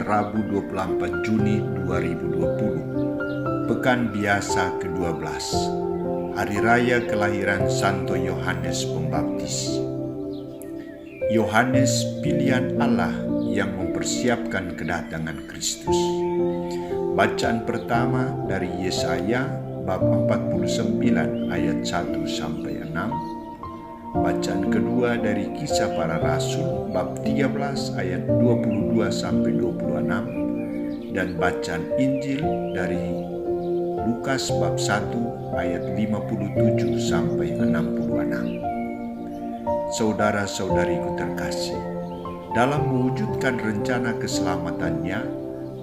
Rabu 24 Juni 2020, Pekan Biasa ke-12, Hari Raya Kelahiran Santo Yohanes Pembaptis. Yohanes pilihan Allah yang mempersiapkan kedatangan Kristus. Bacaan pertama dari Yesaya bab 49 ayat 1 sampai 6. Bacaan kedua dari Kisah Para Rasul bab 13 ayat 22 sampai 26 dan bacaan Injil dari Lukas bab 1 ayat 57 sampai 66. Saudara-saudariku terkasih, dalam mewujudkan rencana keselamatannya,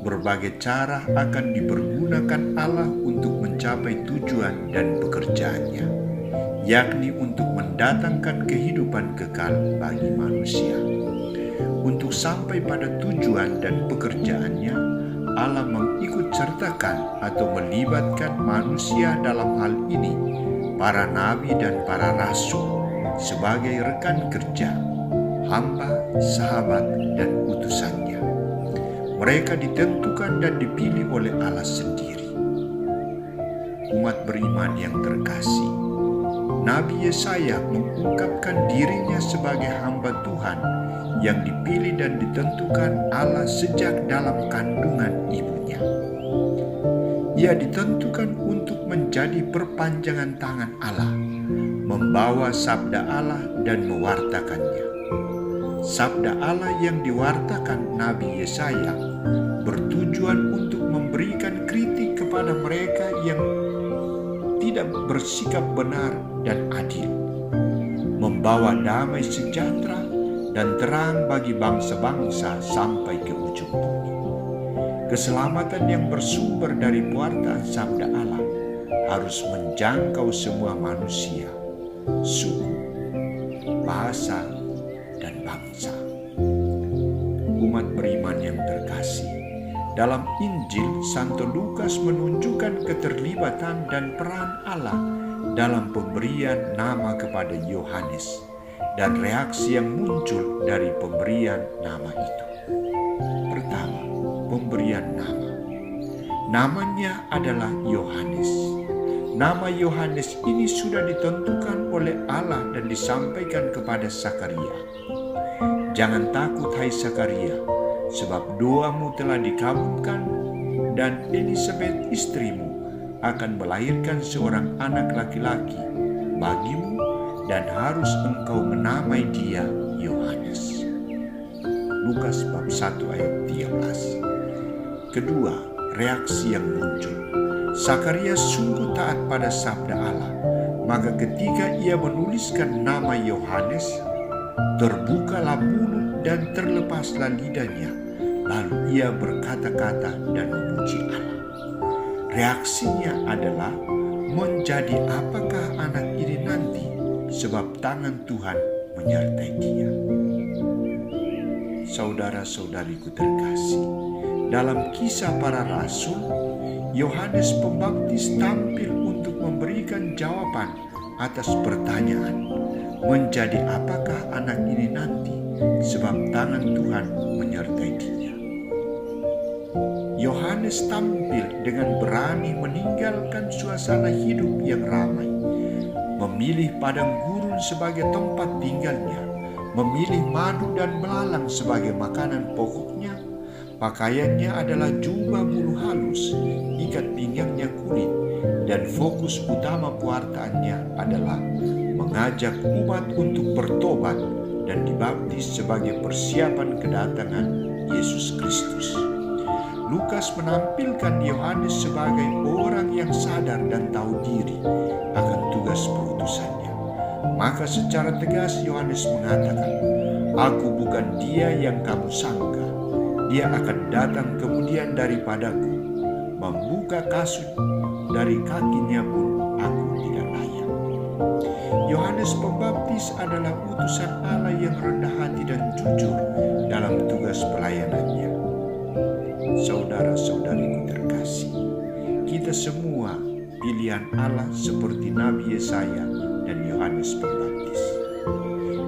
berbagai cara akan dipergunakan Allah untuk mencapai tujuan dan pekerjaannya, yakni untuk mendatangkan kehidupan kekal bagi manusia. Untuk sampai pada tujuan dan pekerjaannya, Allah mengikut sertakan atau melibatkan manusia dalam hal ini, para nabi dan para rasul, sebagai rekan kerja, hamba, sahabat, dan utusannya. Mereka ditentukan dan dipilih oleh Allah sendiri. Umat beriman yang terkasih, Nabi Yesaya mengungkapkan dirinya sebagai hamba Tuhan yang dipilih dan ditentukan Allah sejak dalam kandungan ibunya. Ia ditentukan untuk menjadi perpanjangan tangan Allah, membawa sabda Allah dan mewartakannya. Sabda Allah yang diwartakan Nabi Yesaya bertujuan untuk memberikan kritik kepada mereka yang tidak bersikap benar dan adil, membawa damai sejahtera dan terang bagi bangsa-bangsa sampai ke ujung bumi. Keselamatan yang bersumber dari pewartaan sabda Allah harus menjangkau semua manusia, suku, bahasa, dan bangsa. Umat beriman yang terkasih, dalam Injil, Santo Lukas menunjukkan keterlibatan dan peran Allah dalam pemberian nama kepada Yohanes dan reaksi yang muncul dari pemberian nama itu. Pertama, pemberian nama. Namanya adalah Yohanes. Nama Yohanes ini sudah ditentukan oleh Allah dan disampaikan kepada Sakaria. Jangan takut, hai Sakaria, sebab doamu telah dikabulkan dan Elisabet istrimu akan melahirkan seorang anak laki-laki bagimu dan harus engkau menamai dia Yohanes. Lukas bab 1 ayat 13. Kedua, reaksi yang muncul. Sakaria sungguh taat pada sabda Allah, maka ketika ia menuliskan nama Yohanes, terbukalah mulut dan terlepaslah lidahnya, lalu ia berkata-kata dan memuji Allah. Reaksinya adalah, menjadi apakah anak ini nanti, sebab tangan Tuhan menyertai dia. Saudara-saudariku terkasih, dalam Kisah Para Rasul, Yohanes Pembaptis tampil untuk memberikan jawaban atas pertanyaan, menjadi apakah anak ini nanti, sebab tangan Tuhan menyertai dia. Yohanes tampil dengan berani meninggalkan suasana hidup yang ramai, memilih padang gurun sebagai tempat tinggalnya, memilih madu dan belalang sebagai makanan pokoknya. Pakaiannya adalah jubah bulu halus, ikat pinggangnya kulit, dan fokus utama pewartaannya adalah mengajak umat untuk bertobat dan dibaptis sebagai persiapan kedatangan Yesus Kristus. Lukas menampilkan Yohanes sebagai orang yang sadar dan tahu diri akan tugas perutusannya. Maka secara tegas Yohanes mengatakan, "Aku bukan dia yang kamu sangka. Dia akan datang kemudian daripadaku. Membuka kasut dari kakinya pun aku tidak layak." Yohanes Pembaptis adalah utusan Allah yang rendah hati dan jujur dalam tugas pelayanannya. Saudara-saudariku terkasih, kita semua pilihan Allah seperti Nabi Yesaya dan Yohanes Pembaptis.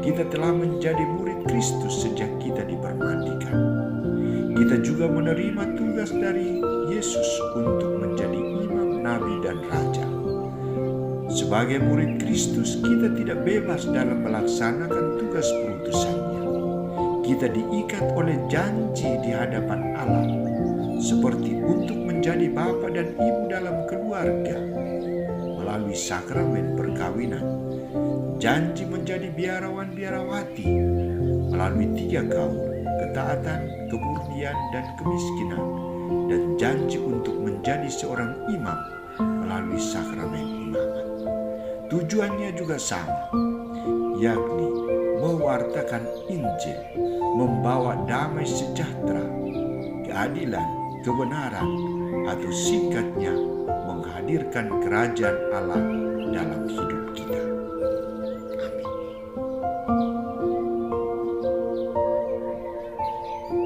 Kita telah menjadi murid Kristus sejak kita dipermandikan. kita juga menerima tugas dari Yesus untuk menjadi imam, nabi, dan raja. Sebagai murid Kristus, kita tidak bebas dalam melaksanakan tugas perutusannya. Kita diikat oleh janji di hadapan Allah, seperti untuk menjadi bapa dan ibu dalam keluarga melalui sakramen perkawinan, janji menjadi biarawan-biarawati melalui 3 gaul, ketaatan, kemurnian, dan kemiskinan, dan janji untuk menjadi seorang imam melalui sakramen imamat. Tujuannya juga sama, yakni mewartakan Injil, membawa damai sejahtera, keadilan, kebenaran, atau singkatnya menghadirkan kerajaan Allah dalam hidup